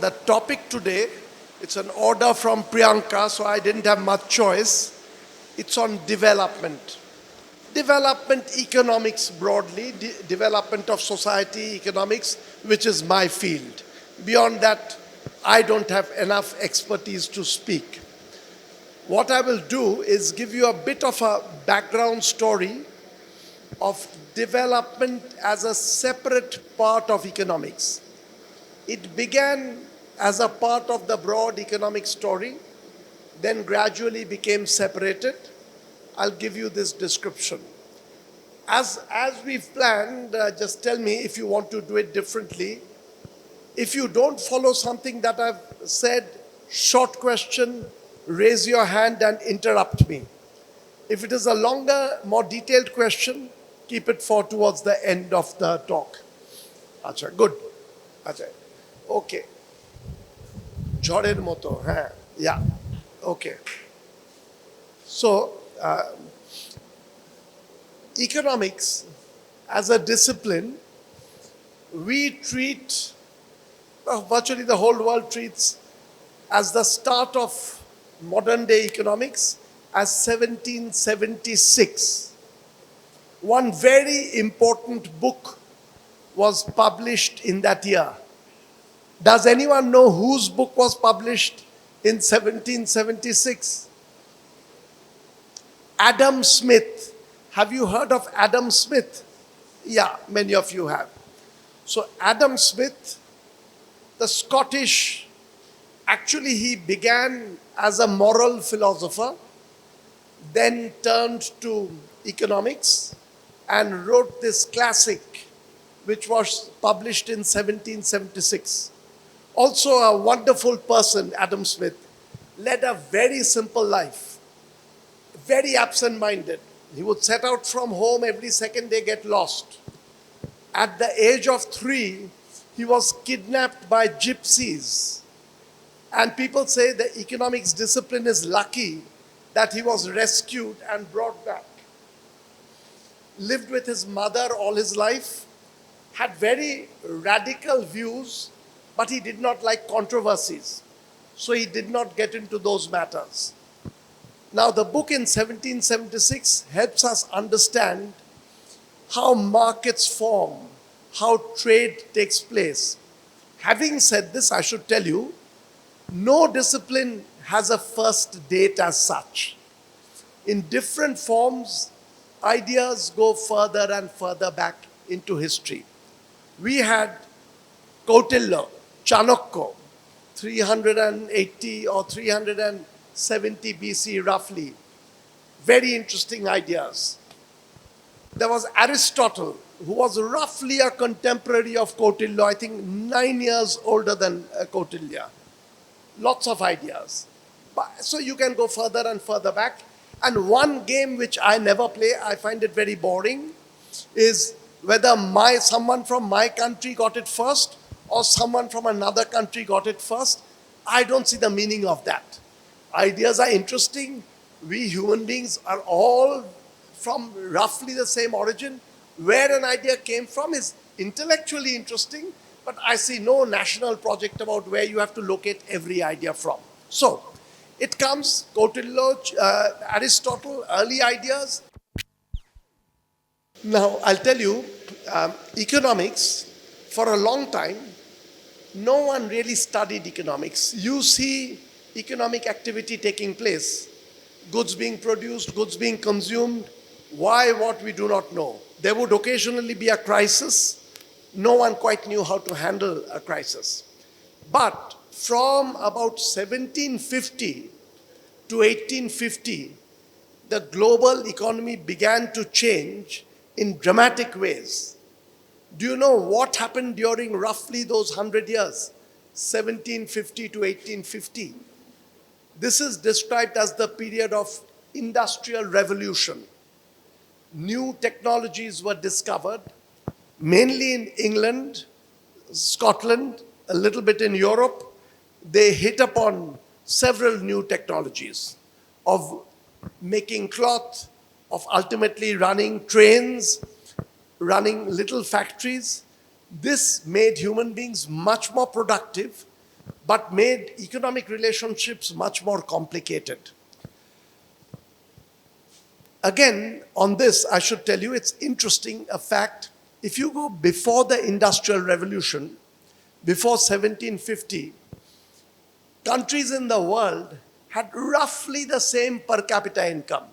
the topic today, it's an order from Priyanka, so I didn't have much choice. It's on development. Development economics broadly, development of society economics, which is my field. Beyond that, I don't have enough expertise to speak. What I will do is give you a bit of a background story of development as a separate part of economics. It began as a part of the broad economic story, then gradually became separated. I'll give you this description. As we've planned, just tell me if you want to do it differently. If you don't follow something that I've said, short question, raise your hand and interrupt me. If it is a longer, more detailed question, keep it for towards the end of the talk. Acha, good. Acha. Okay. Jhorer moto, yeah. Okay. So, economics as a discipline, we treat, virtually the whole world treats as the start of modern day economics as 1776. One very important book was published in that year. Does anyone know whose book was published in 1776? Adam Smith. Have you heard of Adam Smith? Yeah, many of you have. So Adam Smith, the Scottish, actually he began as a moral philosopher, then turned to economics and wrote this classic which was published in 1776. Also a wonderful person, Adam Smith, led a very simple life, very absent-minded. He would set out from home every second day, get lost. At the age of 3, he was kidnapped by gypsies. And people say the economics discipline is lucky that he was rescued and brought back. Lived with his mother all his life, had very radical views, but he did not like controversies. So he did not get into those matters. Now the book in 1776 helps us understand how markets form, how trade takes place. Having said this, I should tell you, no discipline has a first date as such. In different forms, ideas go further and further back into history. We had Kautilya, Chanakya, 380 or 370 BC roughly. Very interesting ideas. There was Aristotle, who was roughly a contemporary of Kautilya, I think 9 years older than Kautilya. Lots of ideas. So you can go further and further back. And one game which I never play, I find it very boring, is whether someone from my country got it first or someone from another country got it first. I don't see the meaning of that. Ideas are interesting. We human beings are all from roughly the same origin. Where an idea came from is intellectually interesting, but I see no national project about where you have to locate every idea from. So, it comes, Kautilya, Aristotle, early ideas. Now, I'll tell you, economics, for a long time, no one really studied economics. You see economic activity taking place, goods being produced, goods being consumed. Why, what, we do not know. There would occasionally be a crisis. No one quite knew how to handle a crisis. But from about 1750 to 1850, the global economy began to change in dramatic ways. Do you know what happened during roughly those 100 years, 1750 to 1850? This is described as the period of industrial revolution. New technologies were discovered, mainly in England, Scotland, a little bit in Europe. They hit upon several new technologies of making cloth, of ultimately running trains, running little factories. This made human beings much more productive, but made economic relationships much more complicated. Again, on this, I should tell you, it's interesting, a fact. If you go before the Industrial Revolution, before 1750, countries in the world had roughly the same per capita income.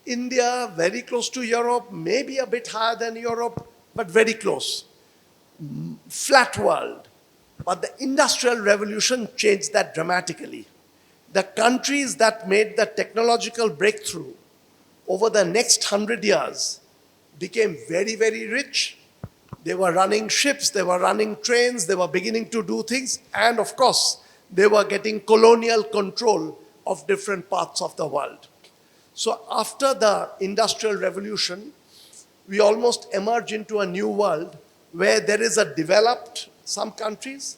India, very close to Europe, maybe a bit higher than Europe, but very close. Flat world. But the Industrial Revolution changed that dramatically. The countries that made the technological breakthrough over the next 100 years became very, very rich. They were running ships, they were running trains, they were beginning to do things, and of course, they were getting colonial control of different parts of the world. So after the Industrial Revolution, we almost emerge into a new world where there is a developed, some countries,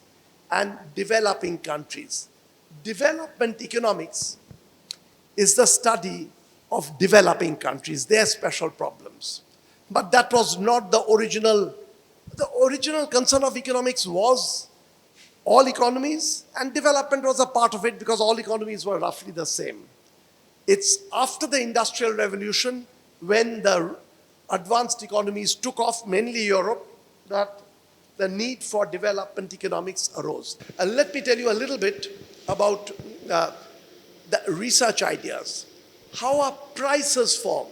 and developing countries. Development economics is the study of developing countries, their special problems. But that was not the original. The original concern of economics was all economies, and development was a part of it because all economies were roughly the same. It's after the Industrial Revolution, when the advanced economies took off, mainly Europe, that the need for development economics arose. And let me tell you a little bit about the research ideas. How are prices formed?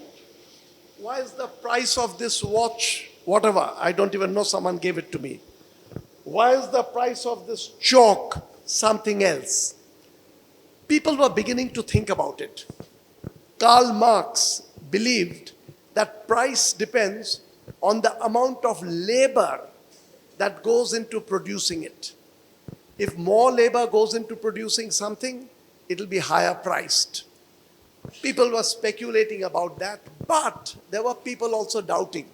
Why is the price of this watch, whatever, I don't even know, someone gave it to me. Why is the price of this chalk something else? People were beginning to think about it. Karl Marx believed that price depends on the amount of labor that goes into producing it. If more labor goes into producing something, it'll be higher priced. People were speculating about that, but there were people also doubting.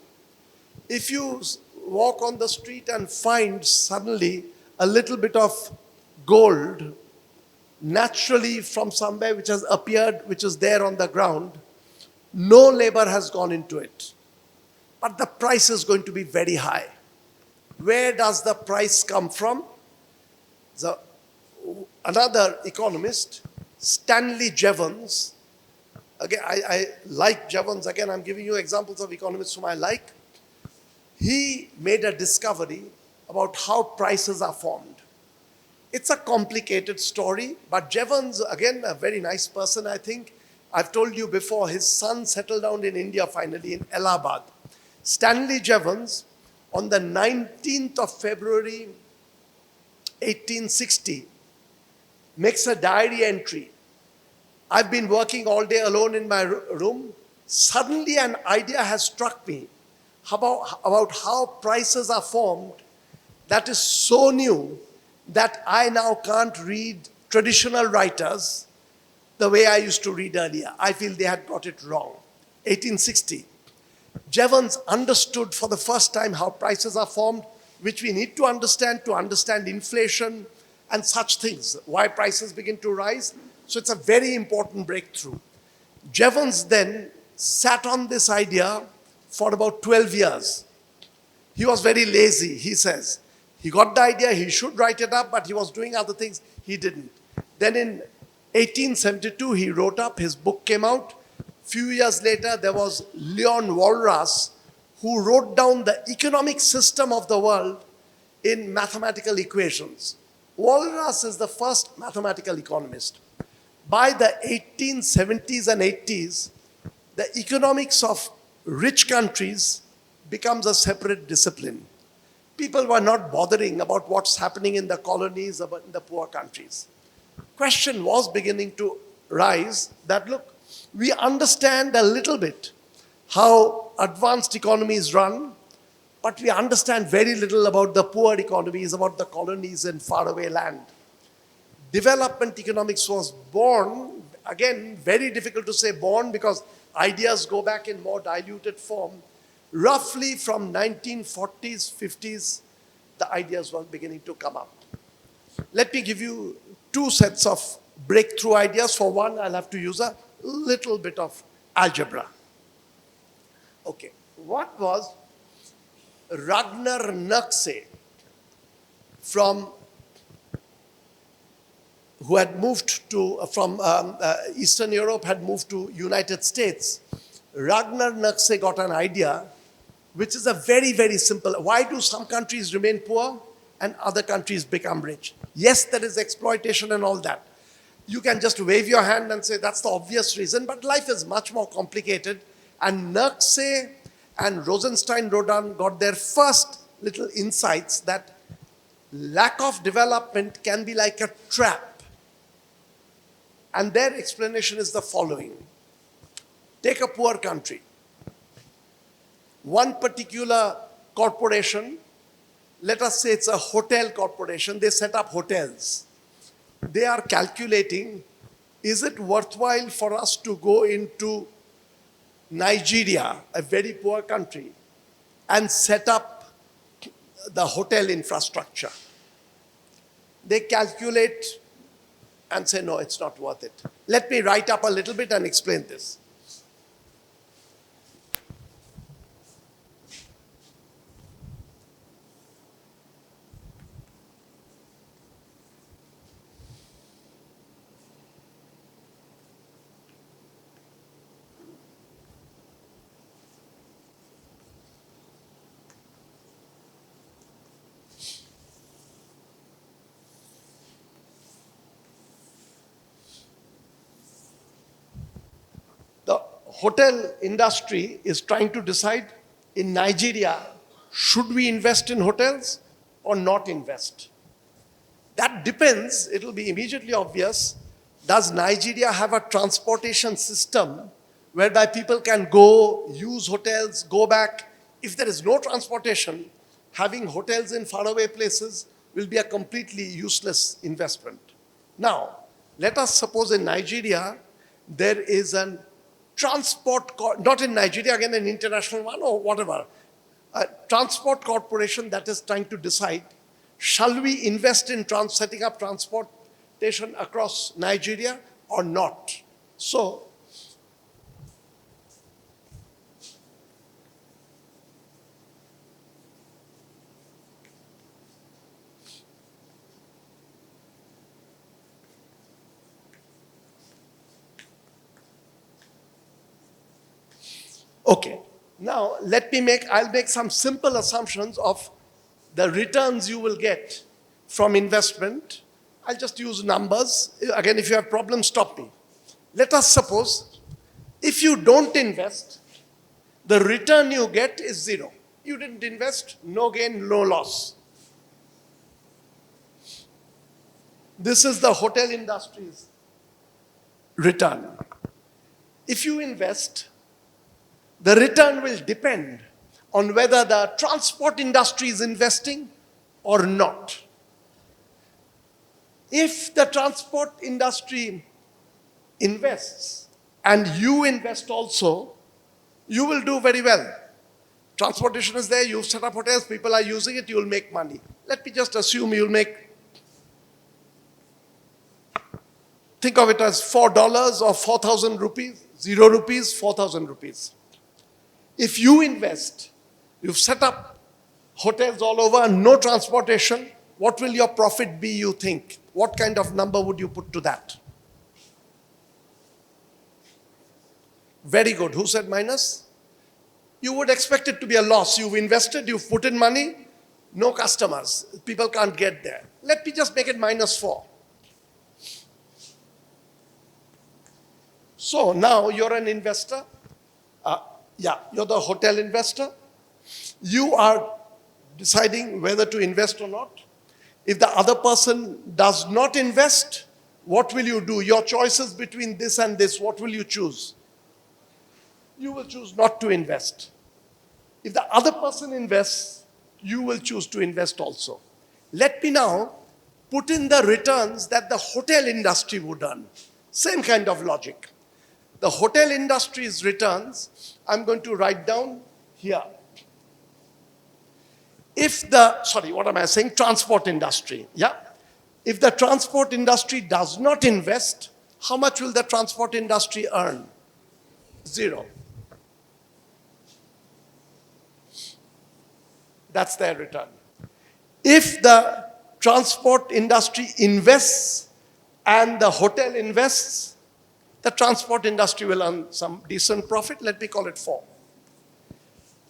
If you walk on the street and find suddenly a little bit of gold naturally from somewhere which has appeared, which is there on the ground, no labor has gone into it. But the price is going to be very high. Where does the price come from? Another economist, Stanley Jevons, again, I like Jevons, again, I'm giving you examples of economists whom I like. He made a discovery about how prices are formed. It's a complicated story, but Jevons, again, a very nice person, I think. I've told you before, his son settled down in India finally, in Allahabad. Stanley Jevons, on the 19th of February, 1860, makes a diary entry. I've been working all day alone in my room. Suddenly an idea has struck me about how prices are formed that is so new that I now can't read traditional writers the way I used to read earlier. I feel they had got it wrong. 1860. Jevons understood for the first time how prices are formed, which we need to understand inflation and such things, why prices begin to rise. So it's a very important breakthrough. Jevons then sat on this idea for about 12 years. He was very lazy, he says. He got the idea, he should write it up, but he was doing other things, he didn't. Then in 1872, he wrote up, his book came out. Few years later, there was Leon Walras, who wrote down the economic system of the world in mathematical equations. Walras is the first mathematical economist. By the 1870s and 80s, the economics of rich countries becomes a separate discipline. People were not bothering about what's happening in the colonies, about in the poor countries. Question was beginning to rise that, look, we understand a little bit how advanced economies run, but we understand very little about the poor economies, about the colonies in faraway land. Development economics was born, again, very difficult to say born because ideas go back in more diluted form. Roughly from 1940s, 50s, the ideas were beginning to come up. Let me give you two sets of breakthrough ideas. For one, I'll have to use a little bit of algebra. Okay, what was Ragnar Nurse from who had moved from Eastern Europe, had moved to United States. Ragnar Nurse got an idea, which is a very, very simple. Why do some countries remain poor and other countries become rich? Yes, there is exploitation and all that. You can just wave your hand and say that's the obvious reason, but life is much more complicated. And Nurse and Rosenstein-Rodan got their first little insights that lack of development can be like a trap. And their explanation is the following. Take a poor country. One particular corporation, let us say it's a hotel corporation, they set up hotels. They are calculating, is it worthwhile for us to go into Nigeria, a very poor country, and set up the hotel infrastructure? They calculate and say, no, it's not worth it. Let me write up a little bit and explain this. The hotel industry is trying to decide in Nigeria, should we invest in hotels or not invest? That depends, it will be immediately obvious. Does Nigeria have a transportation system whereby people can go, use hotels, go back? If there is no transportation, having hotels in faraway places will be a completely useless investment. Now, let us suppose in Nigeria, there is an not in Nigeria, again an international one or whatever, a transport corporation that is trying to decide, shall we invest in setting up transportation across Nigeria or not? So, okay, now I'll make some simple assumptions of the returns you will get from investment. I'll just use numbers. Again, if you have problems, stop me. Let us suppose if you don't invest, the return you get is zero. You didn't invest, no gain, no loss. This is the hotel industry's return. If you invest, the return will depend on whether the transport industry is investing or not. If the transport industry invests and you invest also, you will do very well. Transportation is there, you've set up hotels, people are using it, you'll make money. Let me just assume you'll make, think of it as $4 or 4,000 rupees, 0 rupees, 4,000 rupees. If you invest, you've set up hotels all over, no transportation, what will your profit be, you think? What kind of number would you put to that? Very good. Who said minus? You would expect it to be a loss. You've invested, you've put in money, no customers. People can't get there. Let me just make it -4. So now you're an investor. You're the hotel investor. You are deciding whether to invest or not. If the other person does not invest, what will you do? Your choices between this and this, what will you choose? You will choose not to invest. If the other person invests, you will choose to invest also. Let me now put in the returns that the hotel industry would earn. Same kind of logic. The hotel industry's returns, I'm going to write down here. Transport industry, yeah? If the transport industry does not invest, how much will the transport industry earn? 0. That's their return. If the transport industry invests and the hotel invests, the transport industry will earn some decent profit, let me call it 4.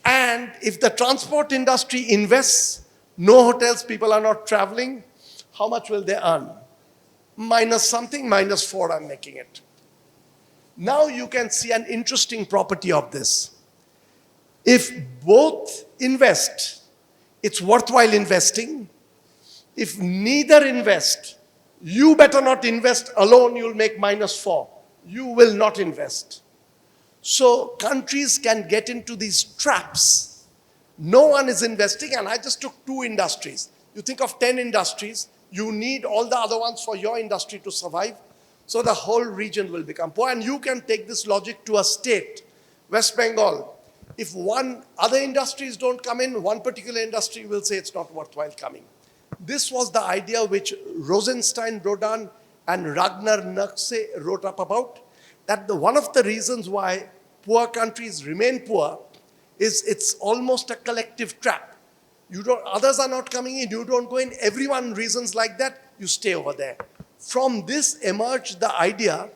And if the transport industry invests, no hotels, people are not traveling, how much will they earn? Minus something, minus 4 I'm making it. Now you can see an interesting property of this. If both invest, it's worthwhile investing. If neither invest, you better not invest alone, you'll make minus 4. You will not invest. So countries can get into these traps. No one is investing, and I just took 2 industries. You think of 10 industries, you need all the other ones for your industry to survive. So the whole region will become poor. And you can take this logic to a state, West Bengal. If one other industries don't come in, one particular industry will say it's not worthwhile coming. This was the idea which Rosenstein wrote down and Ragnar Nurse wrote up about, that one of the reasons why poor countries remain poor is it's almost a collective trap. Others are not coming in, you don't go in, everyone reasons like that, you stay over there. From this emerged the idea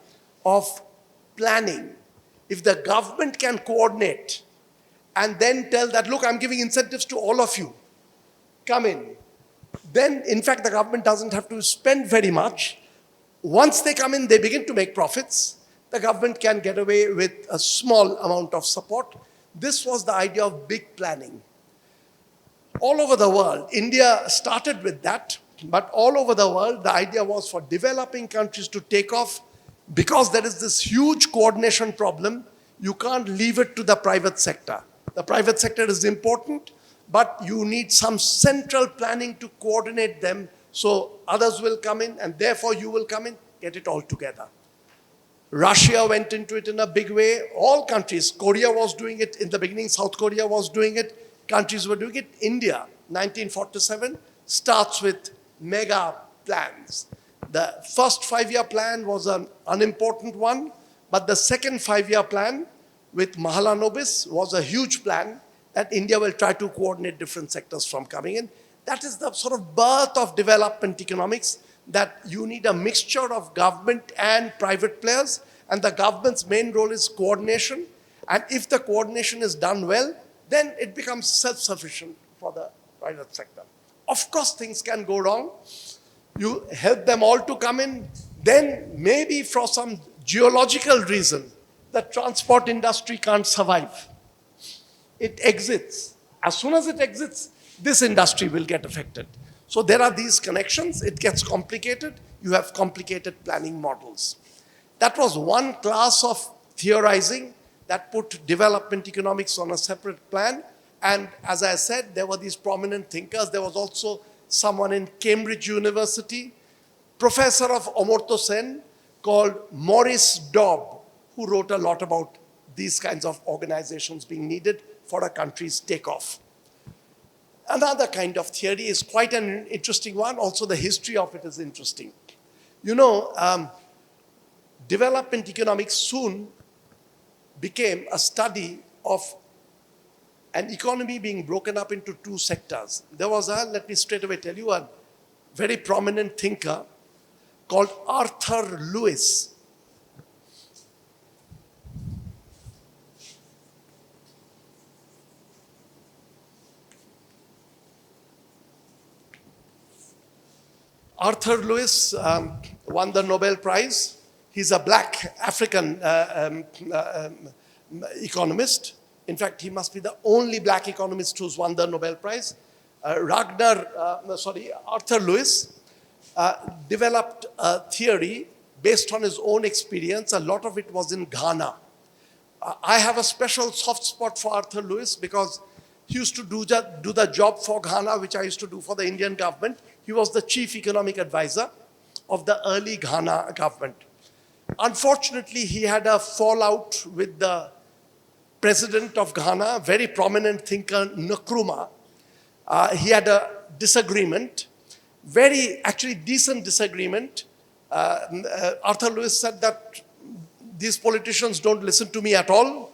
of planning. If the government can coordinate and then tell that, look, I'm giving incentives to all of you, come in. Then, in fact, the government doesn't have to spend very much. Once they come in, they begin to make profits. The government can get away with a small amount of support. This was the idea of big planning. All over the world, India started with that, but all over the world, the idea was for developing countries to take off. Because there is this huge coordination problem, you can't leave it to the private sector. The private sector is important, but you need some central planning to coordinate them so others will come in and therefore you will come in, get it all together. Russia went into it in a big way. All countries, Korea was doing it in the beginning, South Korea was doing it, countries were doing it. India, 1947, starts with mega plans. The first 5-year plan was an unimportant one, but the second 5-year plan with Mahalanobis was a huge plan that India will try to coordinate different sectors from coming in. That is the sort of birth of development economics, that you need a mixture of government and private players, and the government's main role is coordination. And if the coordination is done well, then it becomes self-sufficient for the private sector. Of course, things can go wrong. You help them all to come in, then maybe for some geological reason, the transport industry can't survive. It exits. As soon as it exits, this industry will get affected. So there are these connections, it gets complicated, you have complicated planning models. That was one class of theorizing that put development economics on a separate plan. And as I said, there were these prominent thinkers. There was also someone in Cambridge University, professor of Amartya Sen, called Maurice Dobb, who wrote a lot about these kinds of organizations being needed for a country's takeoff. Another kind of theory is quite an interesting one. Also, the history of it is interesting. You know, development economics soon became a study of an economy being broken up into 2 sectors. There was let me straight away tell you, a very prominent thinker called Arthur Lewis. Arthur Lewis won the Nobel Prize. He's a black African economist. In fact, he must be the only black economist who's won the Nobel Prize. Arthur Lewis developed a theory based on his own experience. A lot of it was in Ghana. I have a special soft spot for Arthur Lewis because he used to do the job for Ghana, which I used to do for the Indian government. He was the chief economic advisor of the early Ghana government. Unfortunately, he had a fallout with the president of Ghana, very prominent thinker, Nkrumah. He had a disagreement, very actually decent disagreement. Arthur Lewis said that these politicians don't listen to me at all.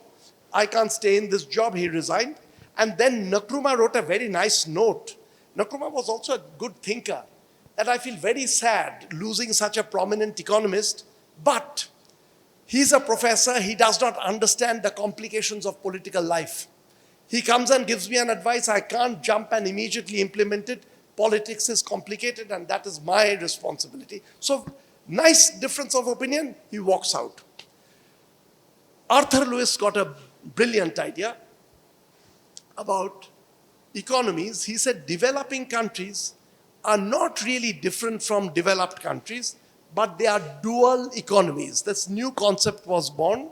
I can't stay in this job. He resigned. And then Nkrumah wrote a very nice note. Nkrumah was also a good thinker. that I feel very sad losing such a prominent economist, but he's a professor, he does not understand the complications of political life. He comes and gives me an advice, I can't jump and immediately implement it. Politics is complicated and that is my responsibility. So, nice difference of opinion, he walks out. Arthur Lewis got a brilliant idea about economies. He said developing countries are not really different from developed countries, but they are dual economies. This new concept was born.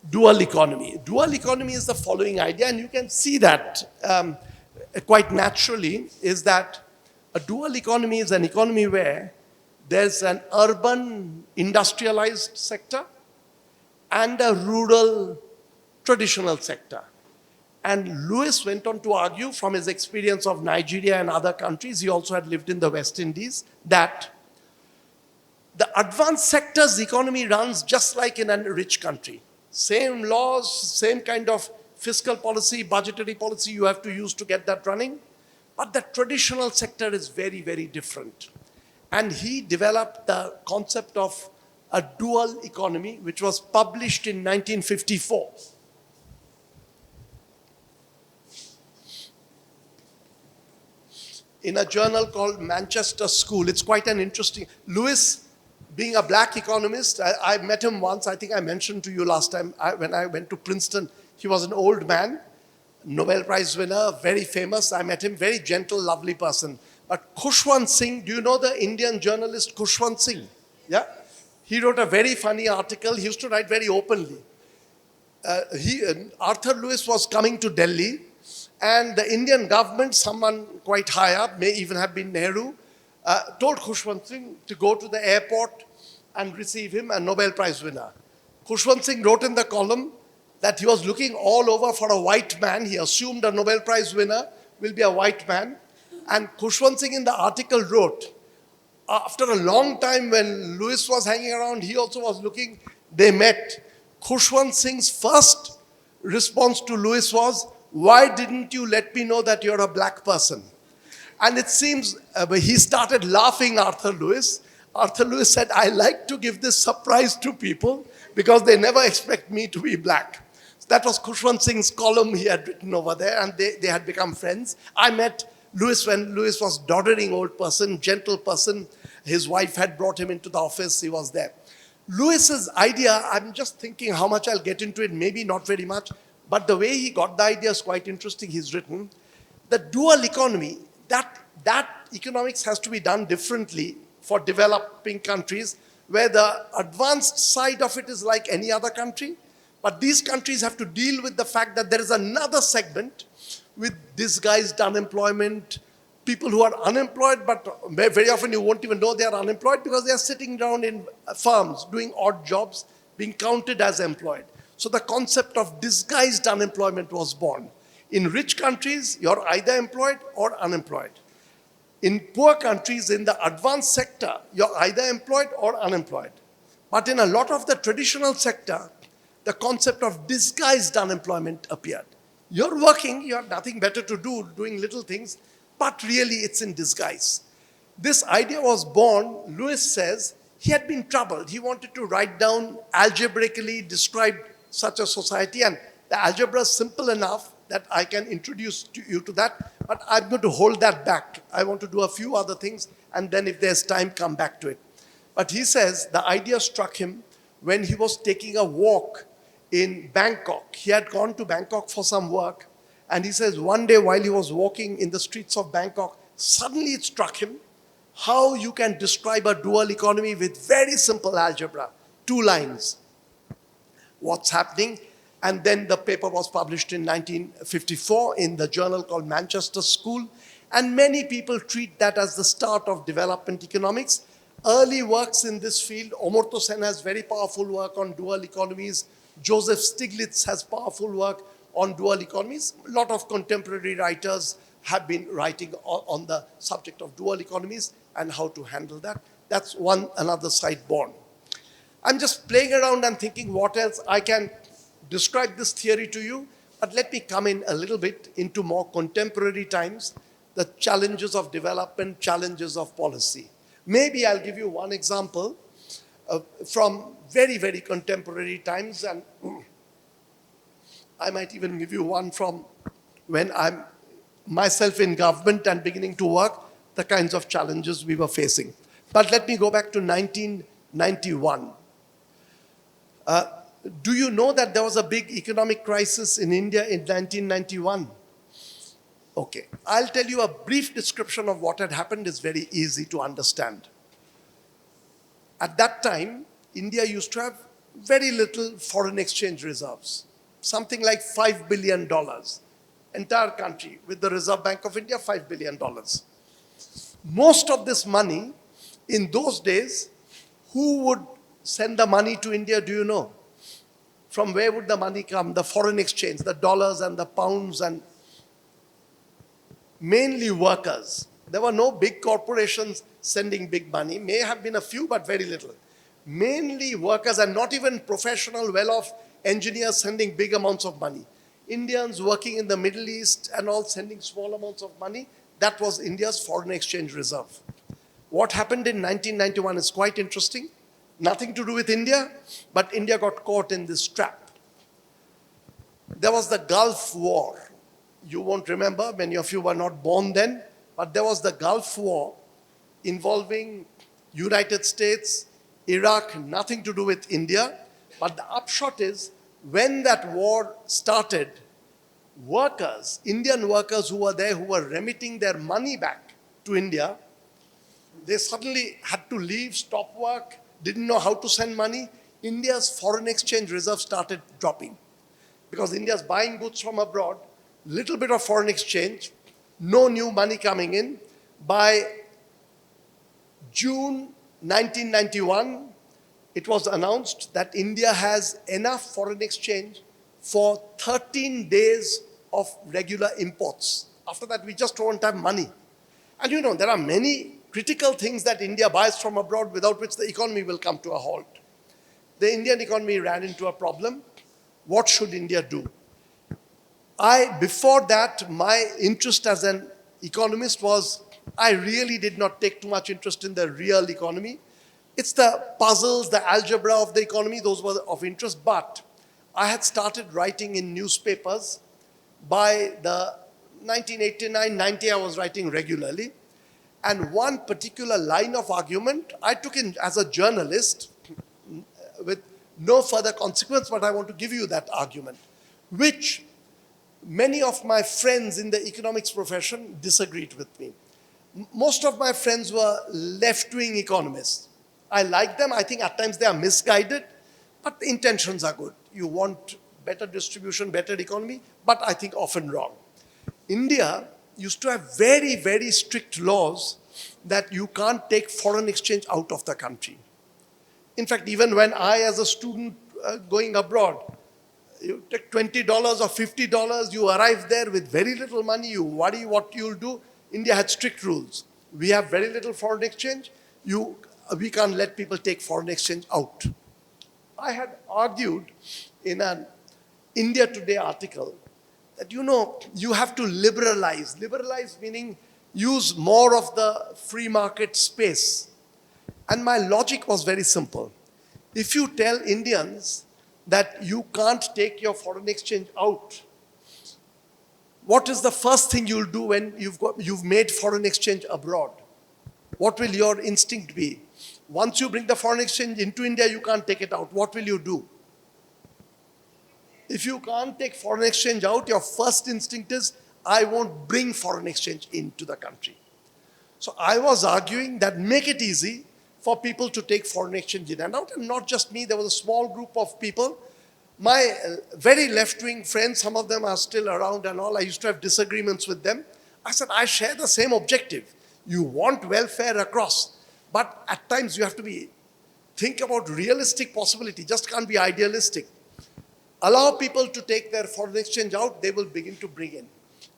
Dual economy. Dual economy is the following idea, and you can see that quite naturally, is that a dual economy is an economy where there's an urban industrialized sector and a rural traditional sector. And Lewis went on to argue from his experience of Nigeria and other countries, he also had lived in the West Indies, that the advanced sector's economy runs just like in a rich country. Same laws, same kind of fiscal policy, budgetary policy you have to use to get that running. But the traditional sector is very, very different. And he developed the concept of a dual economy, which was published in 1954. In a journal called Manchester School. It's quite an interesting, Lewis, being a black economist, I met him once, I think I mentioned to you last time, when I went to Princeton, he was an old man, Nobel Prize winner, very famous. I met him, very gentle, lovely person. But Khushwant Singh, do you know the Indian journalist Khushwant Singh? Yeah? He wrote a very funny article. He used to write very openly. Arthur Lewis was coming to Delhi, and the Indian government, someone quite high up, may even have been Nehru, told Khushwant Singh to go to the airport and receive him, a Nobel Prize winner. Khushwant Singh wrote in the column that he was looking all over for a white man. He assumed a Nobel Prize winner will be a white man. And Khushwant Singh in the article wrote, after a long time when Lewis was hanging around, he also was looking, they met. Khushwant Singh's first response to Lewis was, why didn't you let me know that you're a black person? And it seems he started laughing, Arthur Lewis. Arthur Lewis said, I like to give this surprise to people because they never expect me to be black. That was Khushwant Singh's column he had written over there, and they had become friends. I met Lewis when Lewis was doddering old person, gentle person. His wife had brought him into the office, he was there. Lewis's idea, I'm just thinking how much I'll get into it, maybe not very much, but the way he got the idea is quite interesting. He's written, the dual economy, that economics has to be done differently for developing countries, where the advanced side of it is like any other country, but these countries have to deal with the fact that there is another segment with disguised unemployment, people who are unemployed, but very often you won't even know they are unemployed because they are sitting down in farms, doing odd jobs, being counted as employed. So the concept of disguised unemployment was born. In rich countries, you're either employed or unemployed. In poor countries, in the advanced sector, you're either employed or unemployed. But in a lot of the traditional sector, the concept of disguised unemployment appeared. You're working, you have nothing better to do, doing little things, but really it's in disguise. This idea was born, Lewis says, he had been troubled. He wanted to write down, algebraically describe such a society, and the algebra is simple enough that I can introduce you to that, but I'm going to hold that back. I want to do a few other things, and then if there's time, come back to it. But he says the idea struck him when he was taking a walk in Bangkok. He had gone to Bangkok for some work, and he says one day while he was walking in the streets of Bangkok, suddenly it struck him how you can describe a dual economy with very simple algebra. 2 lines. What's happening? And then the paper was published in 1954 in the journal called Manchester School. And many people treat that as the start of development economics. Early works in this field, Amartya Sen has very powerful work on dual economies. Joseph Stiglitz has powerful work on dual economies. A lot of contemporary writers have been writing on the subject of dual economies and how to handle that. That's another side born. I'm just playing around and thinking what else I can describe this theory to you, but let me come in a little bit into more contemporary times, the challenges of development, challenges of policy. Maybe I'll give you one example from very, very contemporary times, and I might even give you one from when I'm myself in government and beginning to work, the kinds of challenges we were facing. But let me go back to 1991. Do you know that there was a big economic crisis in India in 1991? Okay, I'll tell you a brief description of what had happened. Is very easy to understand. At that time, India used to have very little foreign exchange reserves, something like $5 billion. Entire country, with the Reserve Bank of India, $5 billion. Most of this money, in those days, who would send the money to India, do you know? From where would the money come? The foreign exchange, the dollars and the pounds, and mainly workers. There were no big corporations sending big money. May have been a few, but very little. Mainly workers, and not even professional, well-off engineers sending big amounts of money. Indians working in the Middle East and all sending small amounts of money. That was India's foreign exchange reserve. What happened in 1991 is quite interesting. Nothing to do with India, but India got caught in this trap. There was the Gulf War. You won't remember, many of you were not born then, but there was the Gulf War involving United States, Iraq, nothing to do with India. But the upshot is, when that war started, workers, Indian workers who were there, who were remitting their money back to India, they suddenly had to leave, stop work, didn't know how to send money. India's foreign exchange reserve started dropping. Because India's buying goods from abroad, little bit of foreign exchange, no new money coming in. By June 1991, it was announced that India has enough foreign exchange for 13 days of regular imports. After that, we just won't have money. And you know, there are many critical things that India buys from abroad without which the economy will come to a halt. The Indian economy ran into a problem. What should India do? Before that, my interest as an economist was, I really did not take too much interest in the real economy. It's the puzzles, the algebra of the economy, those were of interest. But I had started writing in newspapers. By the 1989-90, I was writing regularly. And one particular line of argument, I took in as a journalist with no further consequence, but I want to give you that argument, which many of my friends in the economics profession disagreed with me. Most of my friends were left-wing economists. I like them. I think at times they are misguided, but the intentions are good. You want better distribution, better economy, but I think often wrong. India used to have very, very strict laws that you can't take foreign exchange out of the country. In fact, even when I, as a student going abroad, you take $20 or $50, you arrive there with very little money, you worry what you'll do. India had strict rules. We have very little foreign exchange. We can't let people take foreign exchange out. I had argued in an India Today article that, you know, you have to liberalize. Liberalize meaning use more of the free market space. And my logic was very simple. If you tell Indians that you can't take your foreign exchange out, what is the first thing you'll do when you've made foreign exchange abroad? What will your instinct be? Once you bring the foreign exchange into India, you can't take it out. What will you do? If you can't take foreign exchange out, your first instinct is, I won't bring foreign exchange into the country. So I was arguing that make it easy for people to take foreign exchange in and out. And not just me, there was a small group of people. My very left-wing friends, some of them are still around and all, I used to have disagreements with them. I said, I share the same objective. You want welfare across, but at times you have to think about realistic possibility, just can't be idealistic. Allow people to take their foreign exchange out, they will begin to bring in.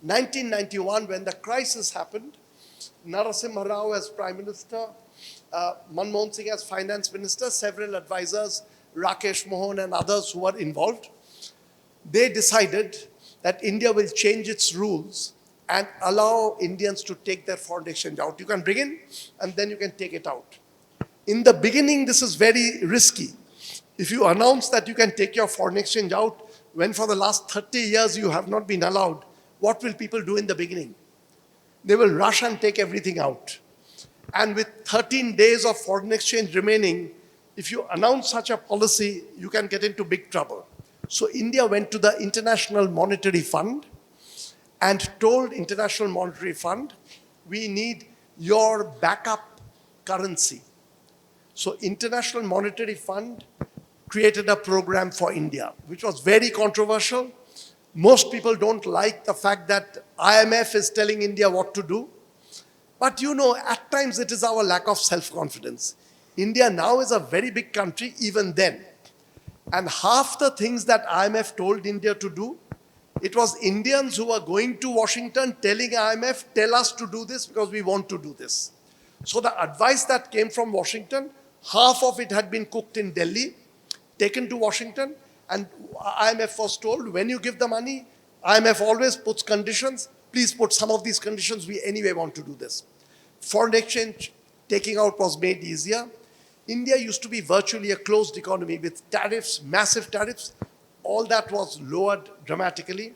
1991, when the crisis happened, Narasimha Rao as Prime Minister, Manmohan Singh as Finance Minister, several advisors, Rakesh Mohan and others who were involved, they decided that India will change its rules and allow Indians to take their foreign exchange out. You can bring in and then you can take it out. In the beginning, this is very risky. If you announce that you can take your foreign exchange out when for the last 30 years you have not been allowed, what will people do in the beginning? They will rush and take everything out. And with 13 days of foreign exchange remaining, if you announce such a policy, you can get into big trouble. So India went to the International Monetary Fund and told International Monetary Fund, we need your backup currency. So International Monetary Fund created a program for India, which was very controversial. Most people don't like the fact that IMF is telling India what to do. But you know, at times it is our lack of self-confidence. India now is a very big country, even then. And half the things that IMF told India to do, it was Indians who were going to Washington telling IMF, tell us to do this because we want to do this. So the advice that came from Washington, half of it had been cooked in Delhi, taken to Washington, and IMF was told, when you give the money, IMF always puts conditions. Please put some of these conditions. We anyway want to do this. Foreign exchange taking out was made easier. India used to be virtually a closed economy with tariffs, massive tariffs. All that was lowered dramatically.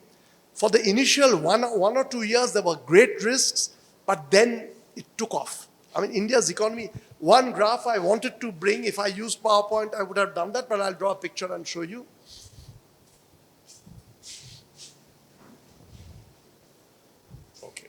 For the initial one or 2 years, there were great risks, but then it took off. I mean, India's economy, one graph I wanted to bring, if I used PowerPoint, I would have done that, but I'll draw a picture and show you. Okay.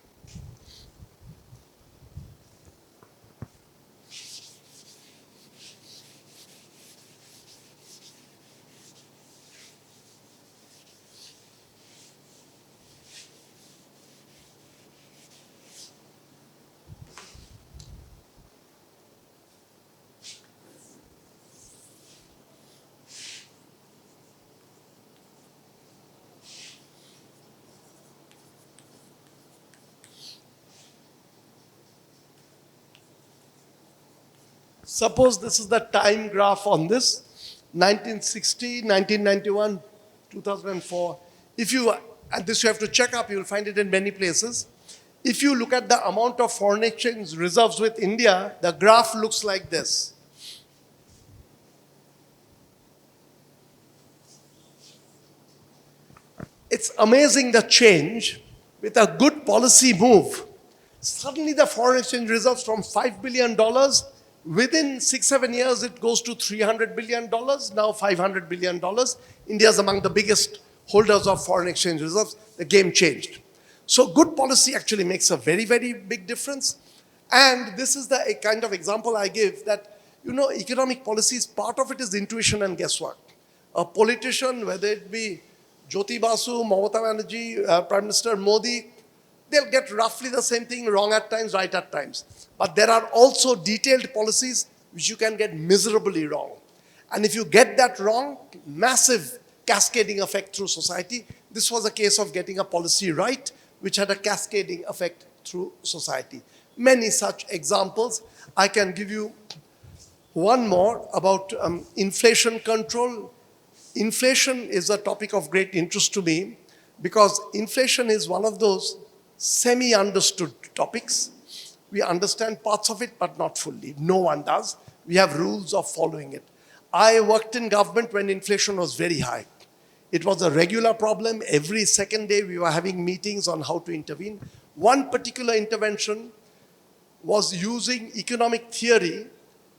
Suppose this is the time graph on this, 1960, 1991, 2004. If you, and this you have to check up, you'll find it in many places. If you look at the amount of foreign exchange reserves with India, the graph looks like this. It's amazing the change with a good policy move. Suddenly the foreign exchange reserves from $5 billion, within 6-7 years it goes to $300 billion, now $500 billion. India is among the biggest holders of foreign exchange reserves. The game changed. So good policy actually makes a very, very big difference. And this is the kind of example I give that, you know, economic policies, part of it is intuition and guesswork. A politician, whether it be Jyoti Basu, Mamata Banerjee, Prime Minister Modi, they'll get roughly the same thing wrong at times, right at times. But there are also detailed policies which you can get miserably wrong. And if you get that wrong, massive cascading effect through society. This was a case of getting a policy right, which had a cascading effect through society. Many such examples. I can give you one more about inflation control. Inflation is a topic of great interest to me because inflation is one of those semi-understood topics. We understand parts of it, but not fully. No one does. We have rules of following it. I worked in government when inflation was very high. It was a regular problem. Every second day we were having meetings on how to intervene. One particular intervention was using economic theory,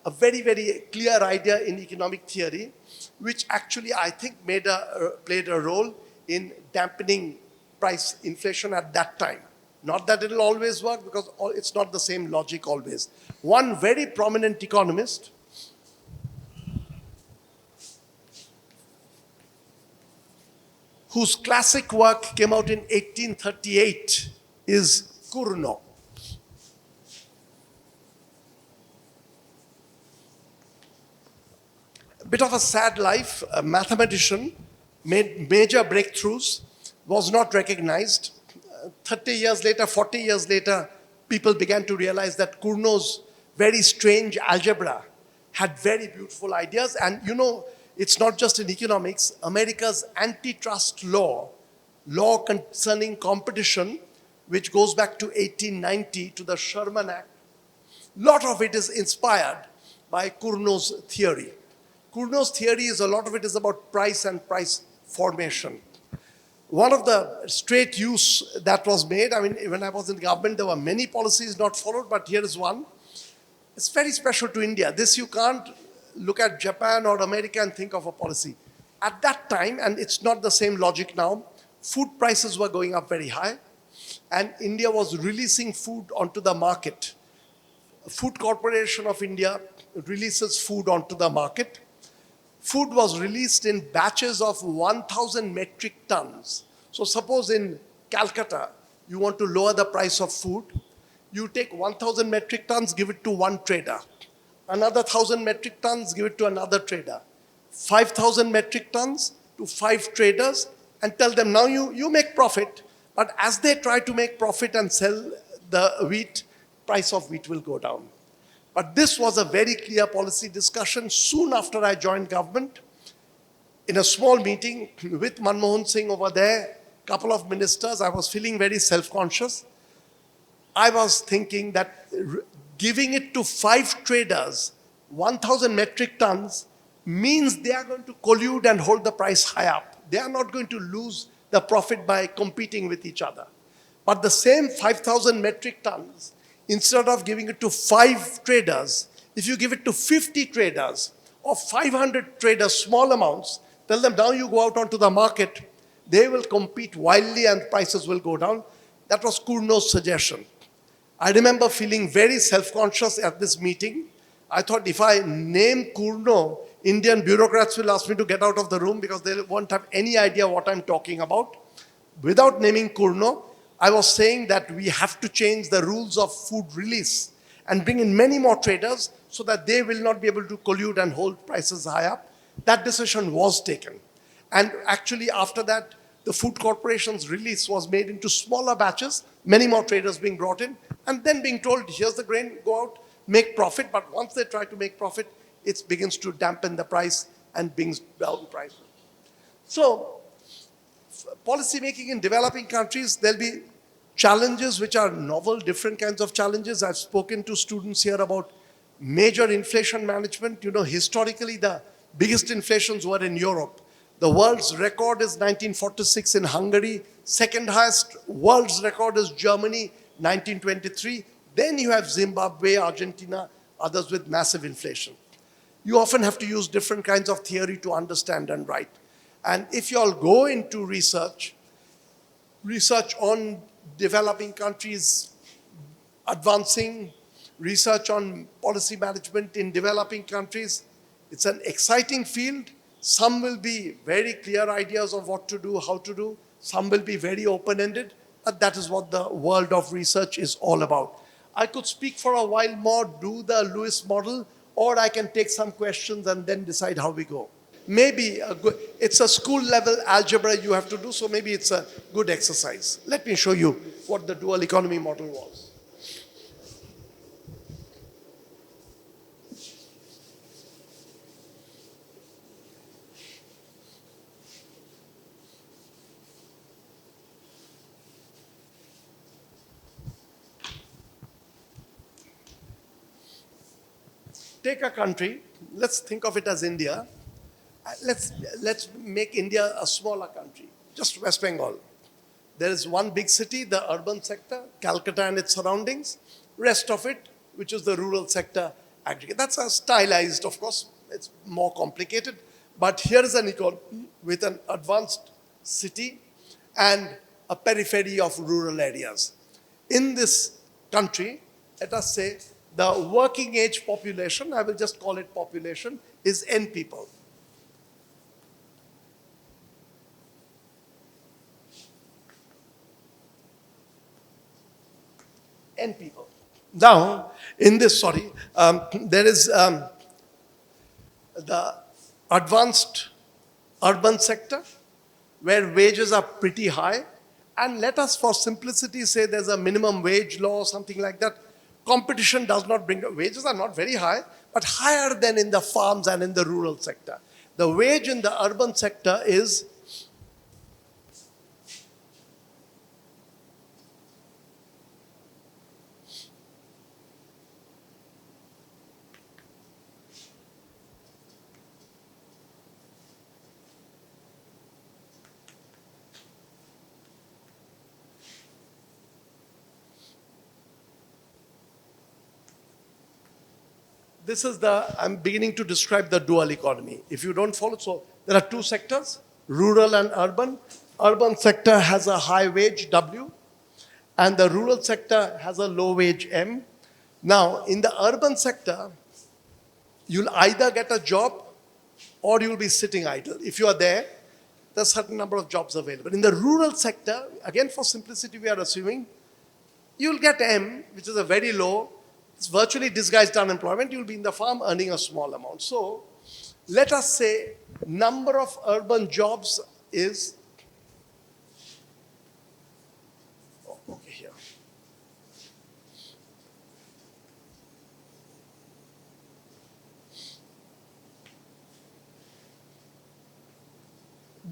a very, very clear idea in economic theory, which actually I think played a role in dampening price inflation at that time. Not that it'll always work, because it's not the same logic always. One very prominent economist whose classic work came out in 1838 is Cournot. A bit of a sad life, a mathematician, made major breakthroughs, was not recognized. 30 years later, 40 years later, people began to realize that Cournot's very strange algebra had very beautiful ideas. And you know, it's not just in economics, America's antitrust law concerning competition, which goes back to 1890 to the Sherman Act, lot of it is inspired by Cournot's theory. Cournot's theory is a lot of it is about price and price formation. One of the straight use that was made, I mean, when I was in government, there were many policies not followed, but here is one. It's very special to India. This you can't look at Japan or America and think of a policy. At that time, and it's not the same logic now, food prices were going up very high, and India was releasing food onto the market. Food Corporation of India releases food onto the market. Food was released in batches of 1,000 metric tons. So suppose in Calcutta, you want to lower the price of food, you take 1,000 metric tons, give it to one trader. Another 1,000 metric tons, give it to another trader. 5,000 metric tons to 5 traders, and tell them, now you make profit, but as they try to make profit and sell the wheat, price of wheat will go down. But this was a very clear policy discussion soon after I joined government. In a small meeting with Manmohan Singh over there, couple of ministers, I was feeling very self-conscious. I was thinking that giving it to 5 traders, 1,000 metric tons, means they are going to collude and hold the price high up. They are not going to lose the profit by competing with each other. But the same 5,000 metric tons, instead of giving it to 5 traders, if you give it to 50 traders or 500 traders, small amounts, tell them now you go out onto the market, they will compete wildly and prices will go down. That was Cournot's suggestion. I remember feeling very self-conscious at this meeting. I thought if I name Cournot, Indian bureaucrats will ask me to get out of the room because they won't have any idea what I'm talking about. Without naming Cournot, I was saying that we have to change the rules of food release and bring in many more traders so that they will not be able to collude and hold prices high up. That decision was taken. And actually after that, the food corporation's release was made into smaller batches, many more traders being brought in, and then being told, here's the grain, go out, make profit. But once they try to make profit, it begins to dampen the price and brings down prices. So, policy making in developing countries, there'll be challenges which are novel, different kinds of challenges. I've spoken to students here about major inflation management. You know, historically, the biggest inflations were in Europe. The world's record is 1946 in Hungary. Second highest world's record is Germany, 1923. Then you have Zimbabwe, Argentina, others with massive inflation. You often have to use different kinds of theory to understand and write. And if you all go into research on developing countries advancing, research on policy management in developing countries, it's an exciting field. Some will be very clear ideas of what to do, how to do. Some will be very open-ended. But that is what the world of research is all about. I could speak for a while more, do the Lewis model, or I can take some questions and then decide how we go. Maybe it's a school level algebra you have to do, so maybe it's a good exercise. Let me show you what the dual economy model was. Take a country, let's think of it as India. Let's make India a smaller country, just West Bengal. There is one big city, the urban sector, Calcutta and its surroundings. Rest of it, which is the rural sector, aggregate. That's a stylized, of course, it's more complicated. But here is an economy with an advanced city and a periphery of rural areas. In this country, let us say, the working age population, I will just call it population, is N people. N people. Now, in this, there is the advanced urban sector where wages are pretty high. And let us, for simplicity, say there's a minimum wage law or something like that. Competition does not bring, wages are not very high, but higher than in the farms and in the rural sector. The wage in the urban sector is this is I'm beginning to describe the dual economy. If you don't follow, so there are two sectors, rural and urban. Urban sector has a high wage, W, and the rural sector has a low wage, M. Now, in the urban sector, you'll either get a job or you'll be sitting idle. If you are there, there's a certain number of jobs available. In the rural sector, again for simplicity, we are assuming, you'll get M, which is a very low, it's virtually disguised unemployment. You'll be in the farm earning a small amount. So let us say number of urban jobs is, okay, here.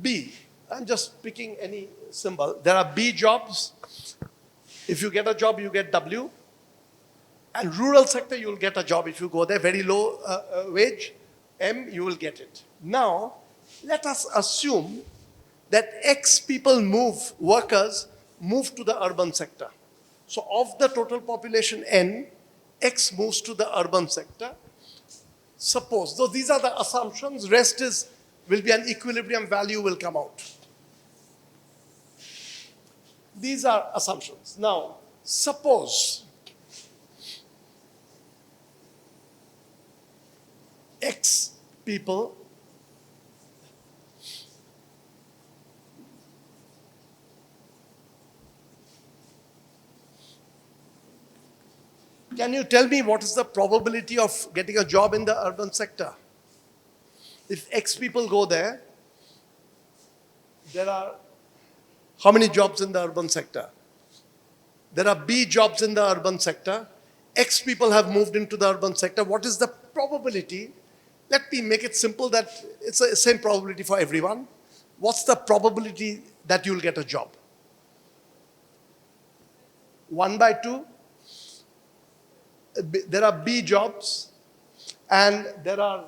B, I'm just picking any symbol. There are B jobs. If you get a job, you get W. And rural sector, you'll get a job if you go there, very low wage, M, you will get it. Now, let us assume that X people workers move to the urban sector. So of the total population N, X moves to the urban sector. Suppose, though these are the assumptions, rest will be an equilibrium value will come out. These are assumptions. Now, suppose X people can you tell me what is the probability of getting a job in the urban sector? If X people go there are how many jobs in the urban sector? There are B jobs in the urban sector. X people have moved into the urban sector. What is the probability? Let me make it simple that it's the same probability for everyone. What's the probability that you'll get a job? 1/2. There are B jobs and there are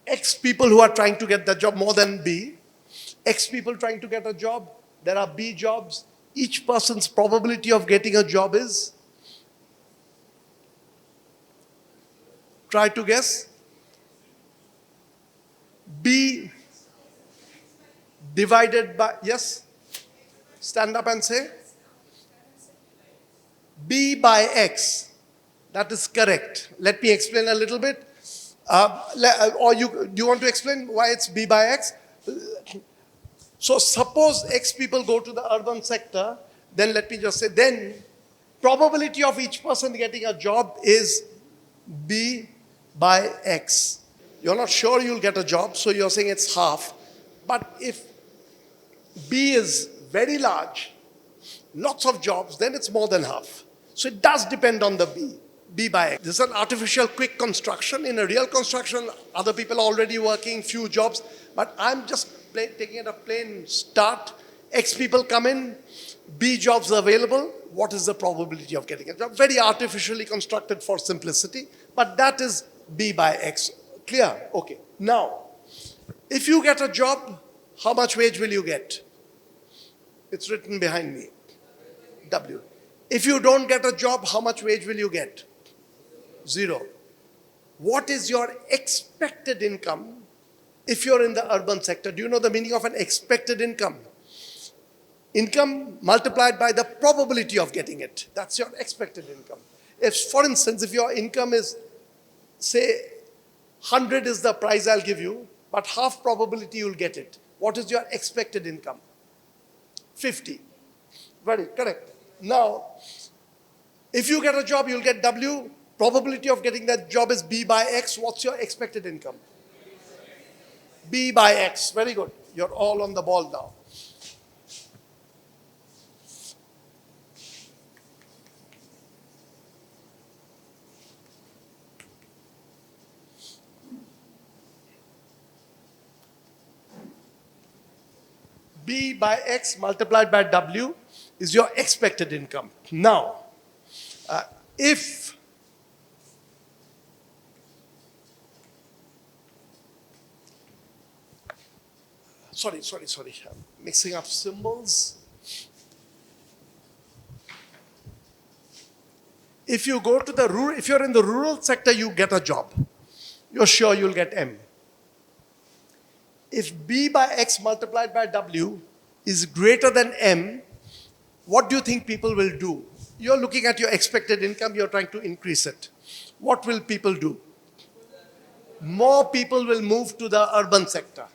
X people who are trying to get the job, more than B. X people trying to get a job. There are B jobs. Each person's probability of getting a job is, try to guess, B divided by, yes? Stand up and say. B by X. That is correct. Let me explain a little bit. Do you want to explain why it's B by X? So suppose X people go to the urban sector, then let me just say, then probability of each person getting a job is B by X. You're not sure you'll get a job, so you're saying it's half. But if B is very large, lots of jobs, then it's more than half. So it does depend on the B by X. This is an artificial quick construction. In a real construction, other people are already working, few jobs. But I'm just taking it a plain start. X people come in, B jobs are available. What is the probability of getting a job? Very artificially constructed for simplicity. But that is B by X. Clear? Okay. Now, if you get a job, how much wage will you get? It's written behind me. W. If you don't get a job, how much wage will you get? 0. What is your expected income if you're in the urban sector? Do you know the meaning of an expected income? Income multiplied by the probability of getting it. That's your expected income. If, for instance, if your income is, say, 100 is the price I'll give you, but half probability you'll get it. What is your expected income? 50. Very correct. Now, if you get a job, you'll get W. Probability of getting that job is B by X. What's your expected income? B by X. Very good. You're all on the ball now. B by X multiplied by W is your expected income. Now, if sorry, I'm mixing up symbols. If you go to the rural, if you're in the rural sector, you get a job. You're sure you'll get M. If B by X multiplied by W is greater than M, what do you think people will do? You're looking at your expected income, you're trying to increase it. What will people do? More people will move to the urban sector,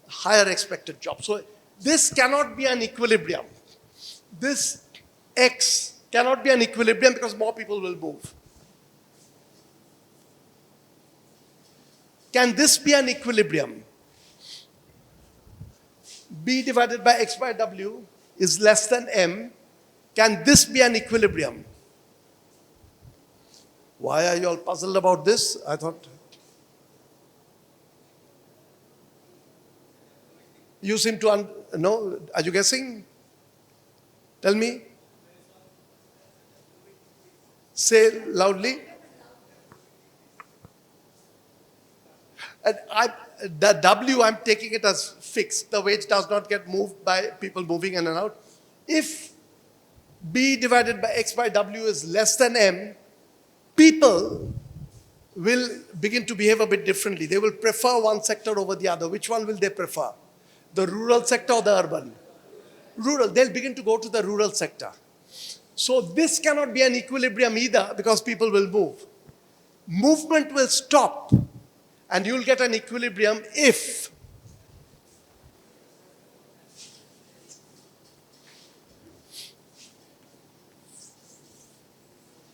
higher expected jobs. So this cannot be an equilibrium. This X cannot be an equilibrium because more people will move. Can this be an equilibrium? B divided by X by W is less than M. Can this be an equilibrium? Why are you all puzzled about this? I thought. You seem to know. Are you guessing? Tell me. Say loudly. And the W, I'm taking it as fixed. The wage does not get moved by people moving in and out. If B divided by X by W is less than M, people will begin to behave a bit differently. They will prefer one sector over the other. Which one will they prefer? The rural sector or the urban? Rural. They'll begin to go to the rural sector. So this cannot be an equilibrium either because people will move. Movement will stop and you'll get an equilibrium if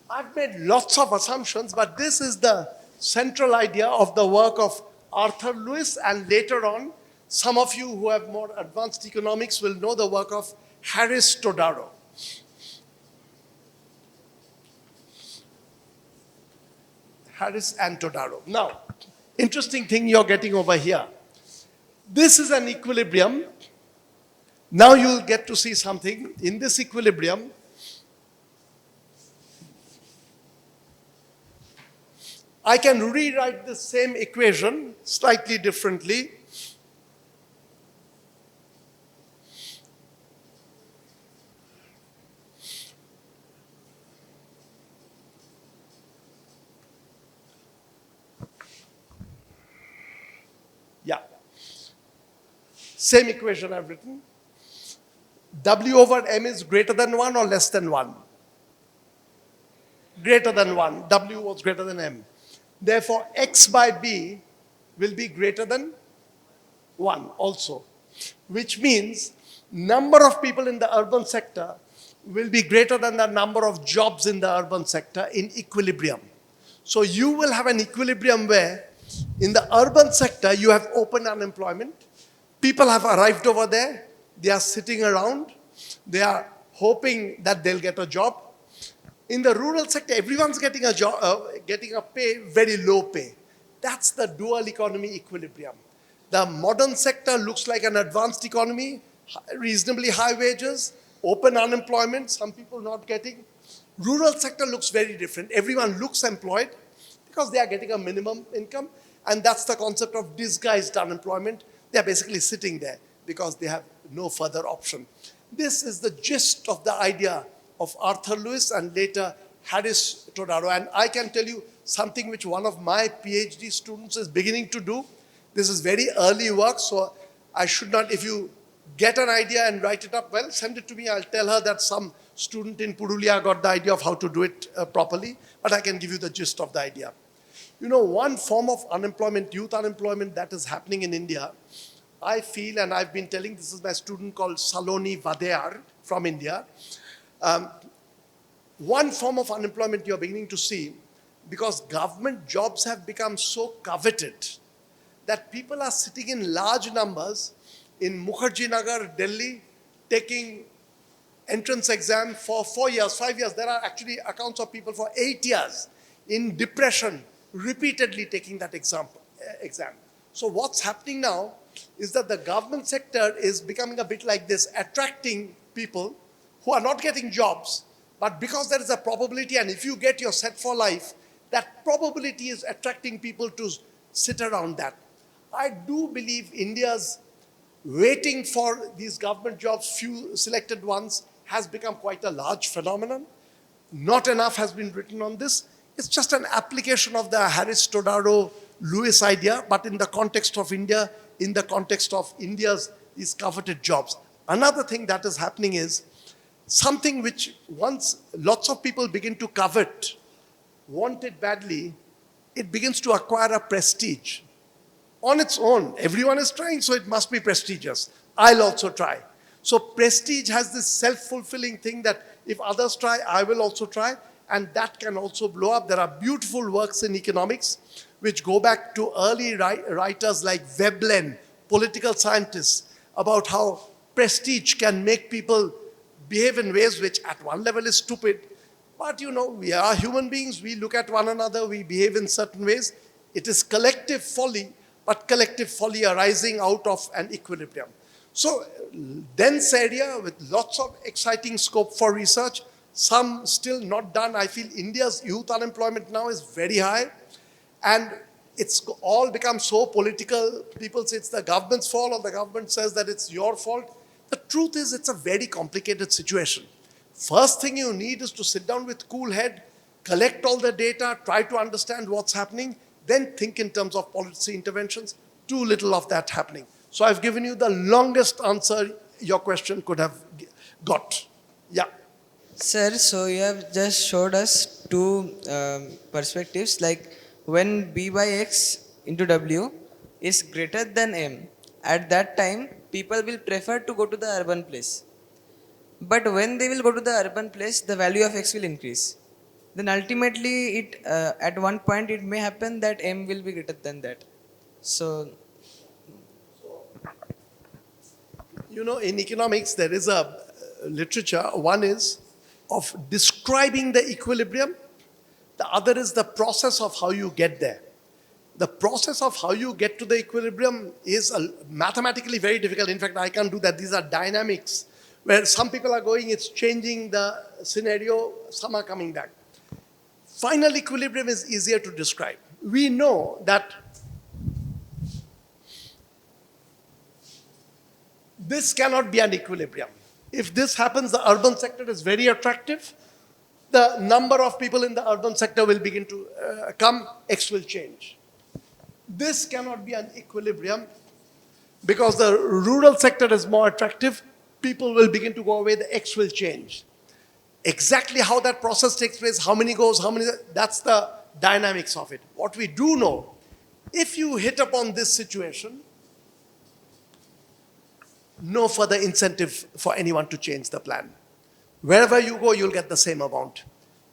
I've made lots of assumptions, but this is the central idea of the work of Arthur Lewis, and later on, some of you who have more advanced economics will know the work of Harris Todaro. Harris and Todaro. Now, interesting thing you're getting over here. This is an equilibrium. Now you'll get to see something. In this equilibrium, I can rewrite the same equation slightly differently. Yeah. Same equation I've written. W over M is greater than 1 or less than 1? Greater than 1. W was greater than M. Therefore, X by B will be greater than 1 also. Which means number of people in the urban sector will be greater than the number of jobs in the urban sector in equilibrium. So you will have an equilibrium where in the urban sector you have open unemployment. People have arrived over there. They are sitting around. They are hoping that they'll get a job. In the rural sector, everyone's getting a job, getting a pay, very low pay. That's the dual economy equilibrium. The modern sector looks like an advanced economy, reasonably high wages, open unemployment, some people not getting. Rural sector looks very different. Everyone looks employed because they are getting a minimum income, and that's the concept of disguised unemployment. They are basically sitting there because they have no further option. This is the gist of the idea of Arthur Lewis and later Harris Todaro. And I can tell you something which one of my PhD students is beginning to do. This is very early work, so I should not, if you get an idea and write it up, well, send it to me. I'll tell her that some student in Purulia got the idea of how to do it properly, but I can give you the gist of the idea. You know, one form of unemployment, youth unemployment that is happening in India, I feel, and I've been telling, this is my student called Saloni Vadeyar from India. One form of unemployment you're beginning to see, because government jobs have become so coveted that people are sitting in large numbers in Mukherjee Nagar, Delhi, taking entrance exam for 4 years, 5 years. There are actually accounts of people for 8 years in depression, repeatedly taking that exam. So what's happening now is that the government sector is becoming a bit like this, attracting people who are not getting jobs, but because there is a probability, and if you get your set for life, that probability is attracting people to sit around that. I do believe India's waiting for these government jobs, few selected ones, has become quite a large phenomenon. Not enough has been written on this. It's just an application of the Harris Todaro Lewis idea, but in the context of India, in the context of India's these coveted jobs. Another thing that is happening is something which once lots of people begin to covet, want it badly, it begins to acquire a prestige. On its own, everyone is trying, so it must be prestigious. I'll also try. So prestige has this self-fulfilling thing that if others try, I will also try, and that can also blow up. There are beautiful works in economics which go back to early writers like Veblen, political scientists, about how prestige can make people behave in ways which at one level is stupid. But we are human beings, we look at one another, we behave in certain ways. It is collective folly, but collective folly arising out of an equilibrium. So, dense area with lots of exciting scope for research, some still not done. I feel India's youth unemployment now is very high, and it's all become so political. People say it's the government's fault, or the government says that it's your fault. The truth is, it's a very complicated situation. First thing you need is to sit down with cool head, collect all the data, try to understand what's happening, then think in terms of policy interventions. Too little of that happening. So I've given you the longest answer your question could have got. Yeah. Sir, so you have just showed us two perspectives, like when B by X into W is greater than M, at that time people will prefer to go to the urban place. But when they will go to the urban place, the value of X will increase. Then ultimately, at one point it may happen that M will be greater than that. So, in economics, there is a literature. One is of describing the equilibrium. The other is the process of how you get there. The process of how you get to the equilibrium is mathematically very difficult. In fact, I can't do that. These are dynamics where some people are going, it's changing the scenario, some are coming back. Final equilibrium is easier to describe. We know that this cannot be an equilibrium. If this happens, the urban sector is very attractive. The number of people in the urban sector will begin to come, X will change. This cannot be an equilibrium because the rural sector is more attractive. People will begin to go away, the X will change. Exactly how that process takes place, how many goes, that's the dynamics of it. What we do know, if you hit upon this situation, no further incentive for anyone to change the plan. Wherever you go, you'll get the same amount.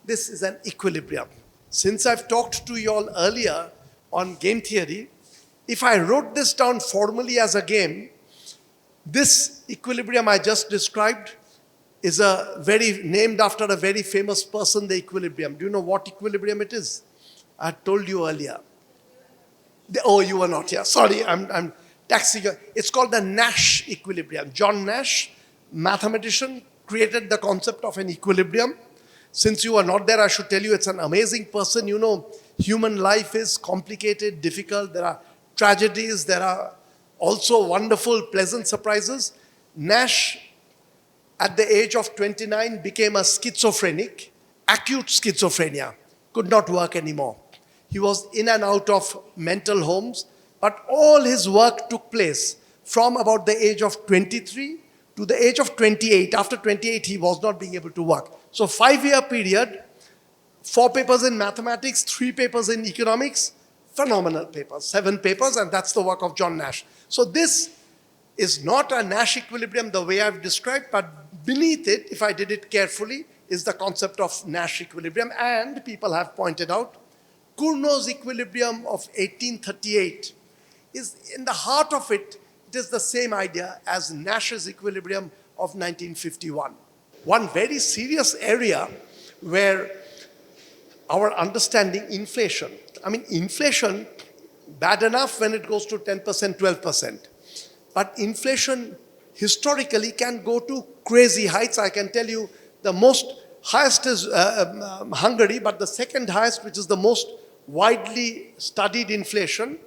This is an equilibrium. Since I've talked to you all earlier on game theory, if I wrote this down formally as a game, this equilibrium I just described is named after a very famous person, the equilibrium. Do you know what equilibrium it is? I told you earlier. Oh, you were not here. Sorry, I'm taxing you. It's called the Nash equilibrium. John Nash, mathematician, created the concept of an equilibrium. Since you were not there, I should tell you it's an amazing person. Human life is complicated, difficult. There are tragedies. There are also wonderful, pleasant surprises. Nash, at the age of 29, became a schizophrenic, acute schizophrenia, could not work anymore. He was in and out of mental homes, but all his work took place from about the age of 23 to the age of 28. After 28, he was not being able to work. So 5-year period, 4 papers in mathematics, 3 papers in economics, phenomenal papers, 7 papers, and that's the work of John Nash. So this is not a Nash equilibrium the way I've described, but beneath it, if I did it carefully, is the concept of Nash equilibrium. And people have pointed out, Cournot's equilibrium of 1838 is in the heart of it, it is the same idea as Nash's equilibrium of 1951. One very serious area where our understanding inflation, inflation, bad enough when it goes to 10%, 12%. But inflation historically can go to crazy heights. I can tell you the most highest is Hungary, but the second highest, which is the most widely studied inflation,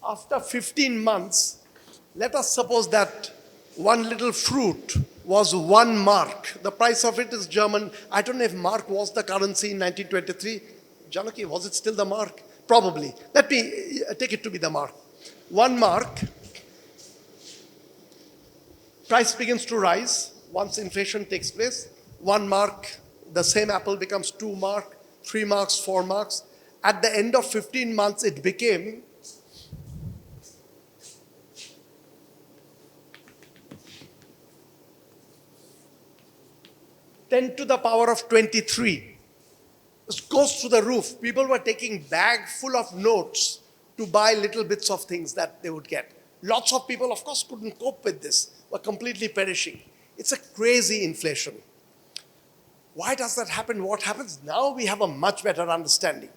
after 15 months, let us suppose that one little fruit was 1 mark. The price of it is German. I don't know if mark was the currency in 1923. Janaki, was it still the mark? Probably. Let me take it to be the mark. 1 mark, price begins to rise once inflation takes place. 1 mark, the same apple becomes 2 mark, 3 marks, 4 marks. At the end of 15 months, it became 10 to the power of 23. This goes through the roof. People were taking bag full of notes to buy little bits of things that they would get. Lots of people, of course, couldn't cope with this, were completely perishing. It's a crazy inflation. Why does that happen? What happens? Now we have a much better understanding.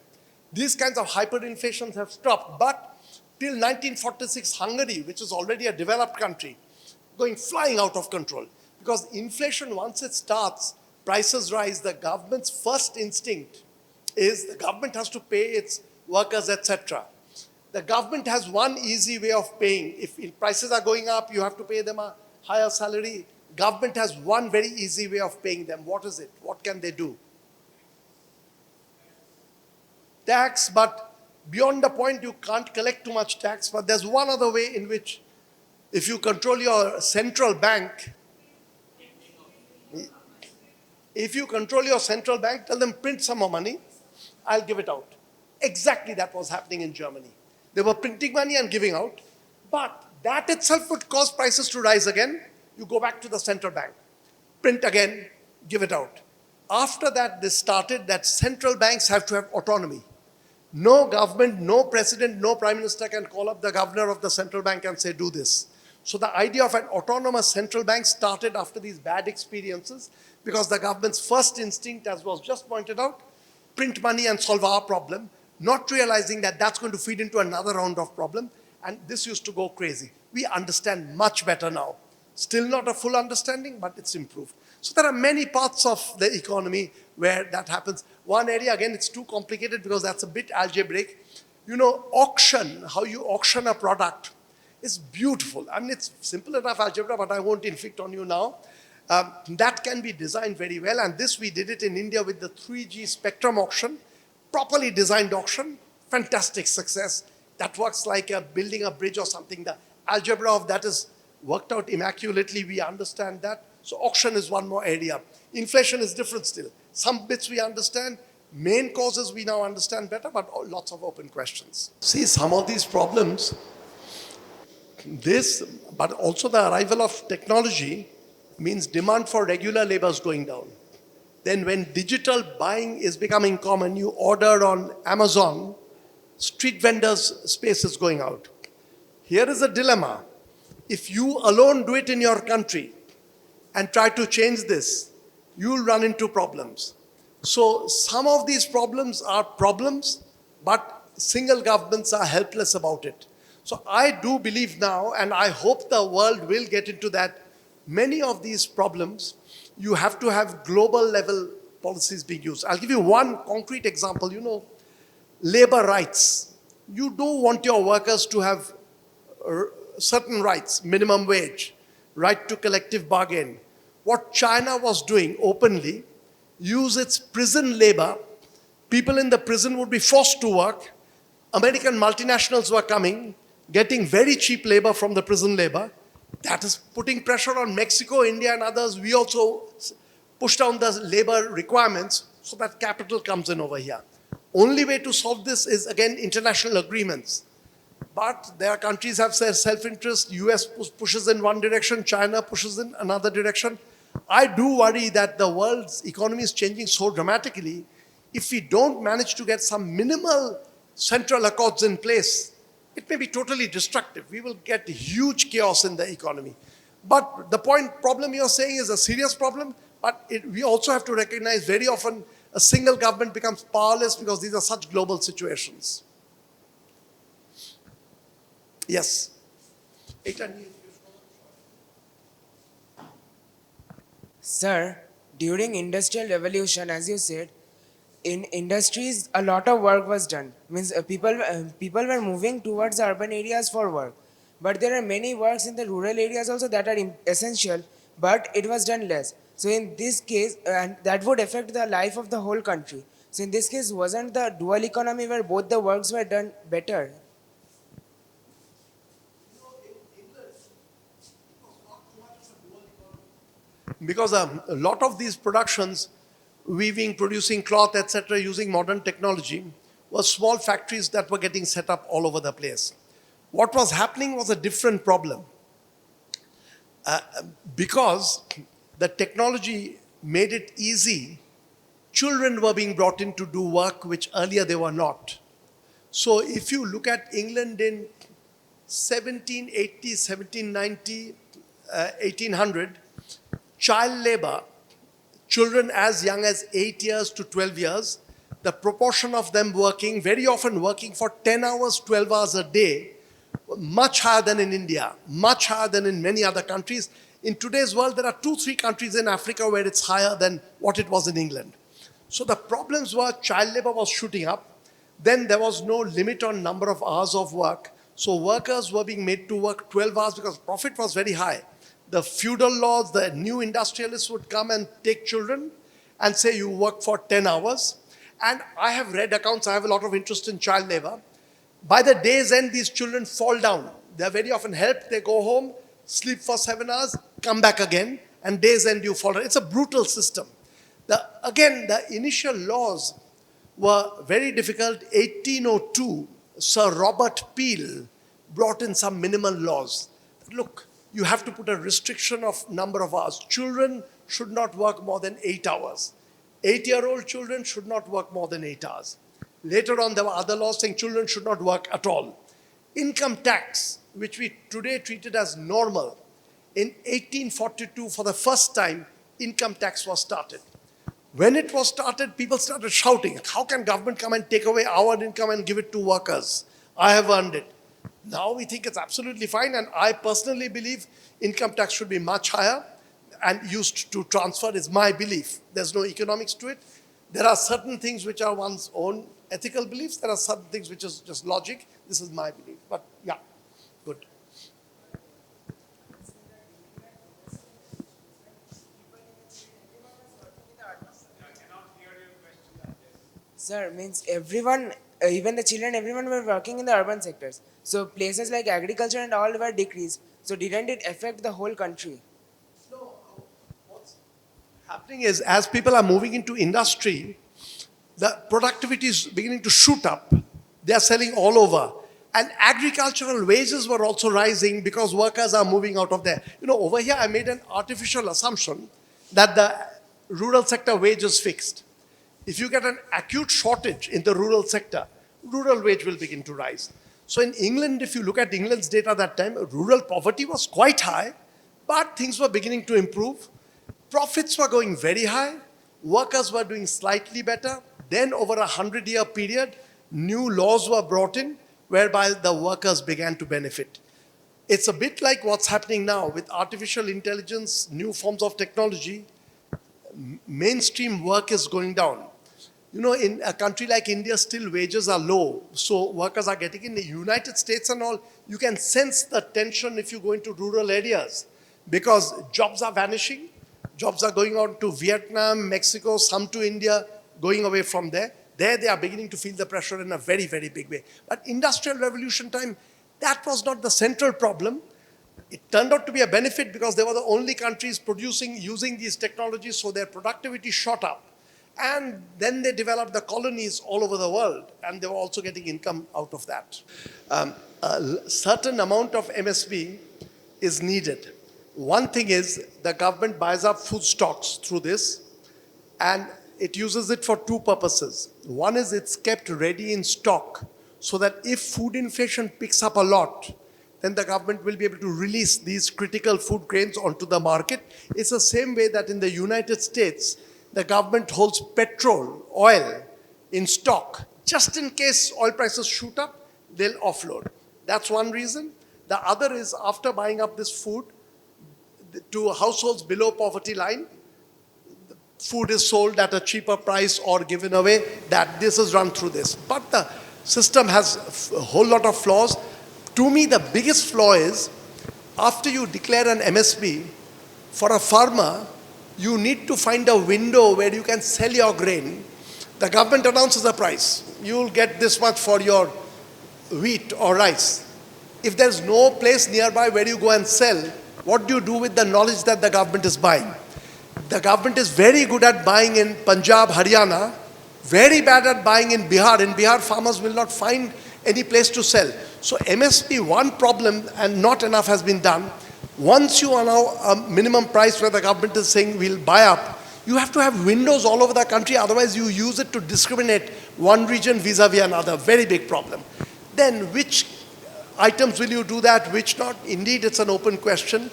These kinds of hyperinflations have stopped, but till 1946, Hungary, which is already a developed country, going flying out of control. Because inflation, once it starts, prices rise, the government's first instinct is the government has to pay its workers, etc. The government has one easy way of paying. If prices are going up, you have to pay them a higher salary. Government has one very easy way of paying them. What is it? What can they do? Tax, but beyond the point, you can't collect too much tax. But there's one other way in which, if you control your central bank, tell them print some more money, I'll give it out. Exactly that was happening in Germany. They were printing money and giving out, but that itself would cause prices to rise again. You go back to the central bank, print again, give it out. After that, this started that central banks have to have autonomy. No government, no president, no prime minister can call up the governor of the central bank and say, do this. So the idea of an autonomous central bank started after these bad experiences, because the government's first instinct, as was just pointed out, print money and solve our problem, not realizing that that's going to feed into another round of problem. And this used to go crazy. We understand much better now. Still not a full understanding, but it's improved. So there are many parts of the economy where that happens. One area, again, it's too complicated because that's a bit algebraic. You know, auction, how you auction a product, is beautiful. I mean, it's simple enough algebra, but I won't inflict on you now. That can be designed very well, and this we did it in India with the 3G spectrum auction, properly designed auction, fantastic success. That works like building a bridge or something. The algebra of that is worked out immaculately, we understand that. So auction is one more area. Inflation is different still. Some bits we understand, main causes we now understand better, but lots of open questions. See, some of these problems, but also the arrival of technology means demand for regular labor is going down. Then when digital buying is becoming common, you order on Amazon, street vendors' space is going out. Here is a dilemma. If you alone do it in your country and try to change this, you'll run into problems. So some of these problems are problems, but single governments are helpless about it. So I do believe now, and I hope the world will get into that, many of these problems, you have to have global level policies being used. I'll give you one concrete example. You know, labor rights. You don't want your workers to have certain rights, minimum wage, right to collective bargain. What China was doing openly, use its prison labor. People in the prison would be forced to work. American multinationals were coming, getting very cheap labor from the prison labor. That is putting pressure on Mexico, India, and others. We also push down the labor requirements so that capital comes in over here. Only way to solve this is, again, international agreements. But there are countries have self-interest. US pushes in one direction, China pushes in another direction. I do worry that the world's economy is changing so dramatically. If we don't manage to get some minimal central accords in place, it may be totally destructive. We will get huge chaos in the economy. But the problem you're saying is a serious problem, but we also have to recognize very often A single government becomes powerless because these are such global situations. Yes. Sir, during industrial revolution, as you said, in industries a lot of work was done. Means people were moving towards the urban areas for work, but there are many works in the rural areas also that are essential, but it was done less. So in this case, and that would affect the life of the whole country. So in this case, wasn't the dual economy where both the works were done better? Because a lot of these productions, weaving, producing cloth, etc., using modern technology, were small factories that were getting set up all over the place. What was happening was a different problem. Because the technology made it easy, children were being brought in to do work which earlier they were not. So if you look at England in 1780, 1790, 1800, child labor, children as young as 8 years to 12 years, the proportion of them working, very often working for 10 hours, 12 hours a day, much higher than in India, much higher than in many other countries. In today's world, there are 2-3 countries in Africa where it's higher than what it was in England. So the problems were child labor was shooting up. Then there was no limit on number of hours of work. So workers were being made to work 12 hours because profit was very high. The feudal laws, the new industrialists would come and take children and say you work for 10 hours. And I have read accounts, I have a lot of interest in child labor. By the day's end, these children fall down. They're very often helped, they go home, sleep for 7 hours, come back again, and day's end you fall down. It's a brutal system. Again, the initial laws were very difficult. 1802, Sir Robert Peel brought in some minimal laws. Look, you have to put a restriction of number of hours. Children should not work more than 8 hours. 8-year-old children should not work more than 8 hours. Later on, there were other laws saying children should not work at all. Income tax, which we today treated as normal, in 1842, for the first time, income tax was started. When it was started, people started shouting, how can government come and take away our income and give it to workers? I have earned it. Now we think it's absolutely fine, and I personally believe income tax should be much higher and used to transfer is my belief. There's no economics to it. There are certain things which are one's own ethical beliefs. There are certain things which is just logic. This is my belief. But yeah, good. Sir, means everyone, even the children, everyone were working in the urban sectors. So places like agriculture and all were decreased. So didn't it affect the whole country? No, what's happening is as people are moving into industry, the productivity is beginning to shoot up. They are selling all over. And agricultural wages were also rising because workers are moving out of there. You know, over here I made an artificial assumption that the rural sector wage is fixed. If you get an acute shortage in the rural sector, rural wage will begin to rise. So in England, if you look at England's data that time, rural poverty was quite high, but things were beginning to improve. Profits were going very high. Workers were doing slightly better. Then over a 100-year period, new laws were brought in whereby the workers began to benefit. It's a bit like what's happening now with artificial intelligence, new forms of technology. Mainstream work is going down. You know, in a country like India, still wages are low, so workers are getting in. The United States and all, you can sense the tension if you go into rural areas because jobs are vanishing. Jobs are going on to Vietnam, Mexico, some to India, going away from there. There they are beginning to feel the pressure in a very, very big way. But industrial revolution time, that was not the central problem. It turned out to be a benefit because they were the only countries producing, using these technologies, so their productivity shot up. And then they developed the colonies all over the world, and they were also getting income out of that. A certain amount of MSP is needed. One thing is the government buys up food stocks through this, and it uses it for two purposes. One is it's kept ready in stock so that if food inflation picks up a lot, then the government will be able to release these critical food grains onto the market. It's the same way that in the United States, the government holds petrol, oil in stock. Just in case oil prices shoot up, they'll offload. That's one reason. The other is after buying up this food to households below poverty line, food is sold at a cheaper price or given away, that this is run through this. But the system has a whole lot of flaws. To me, the biggest flaw is after you declare an MSP, for a farmer, you need to find a window where you can sell your grain. The government announces a price. You'll get this much for your wheat or rice. If there's no place nearby where you go and sell, what do you do with the knowledge that the government is buying? The government is very good at buying in Punjab, Haryana, very bad at buying in Bihar. In Bihar, farmers will not find any place to sell. So MSP, one problem, and not enough has been done. Once you allow a minimum price where the government is saying we'll buy up, you have to have windows all over the country, otherwise you use it to discriminate one region vis-a-vis another. Very big problem. Then which items will you do that, which not? Indeed, it's an open question.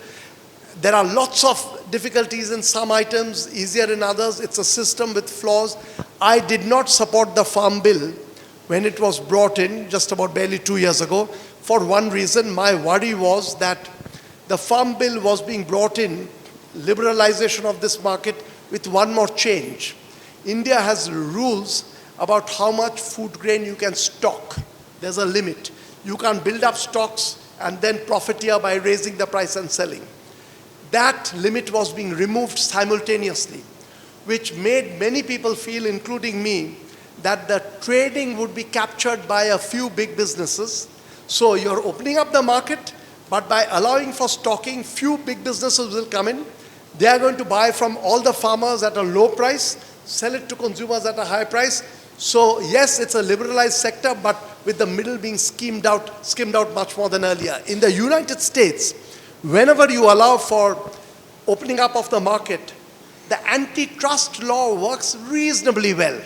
There are lots of difficulties in some items, easier in others. It's a system with flaws. I did not support the Farm Bill when it was brought in just about barely 2 years ago. For one reason, my worry was that the Farm Bill was being brought in, liberalization of this market, with one more change. India has rules about how much food grain you can stock. There's a limit. You can't build up stocks and then profiteer by raising the price and selling. That limit was being removed simultaneously, which made many people feel, including me, that the trading would be captured by a few big businesses. So you're opening up the market, but by allowing for stocking, few big businesses will come in. They are going to buy from all the farmers at a low price, sell it to consumers at a high price. So yes, it's a liberalized sector, but with the middle being skimmed out much more than earlier. In the United States, whenever you allow for opening up of the market, the antitrust law works reasonably well.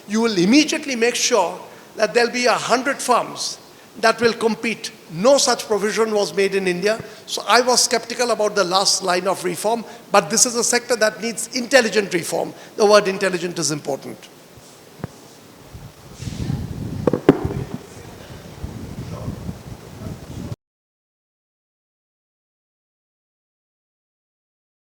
You will immediately make sure that there'll be 100 firms that will compete. No such provision was made in India. So I was skeptical about the last line of reform, but this is a sector that needs intelligent reform. The word intelligent is important.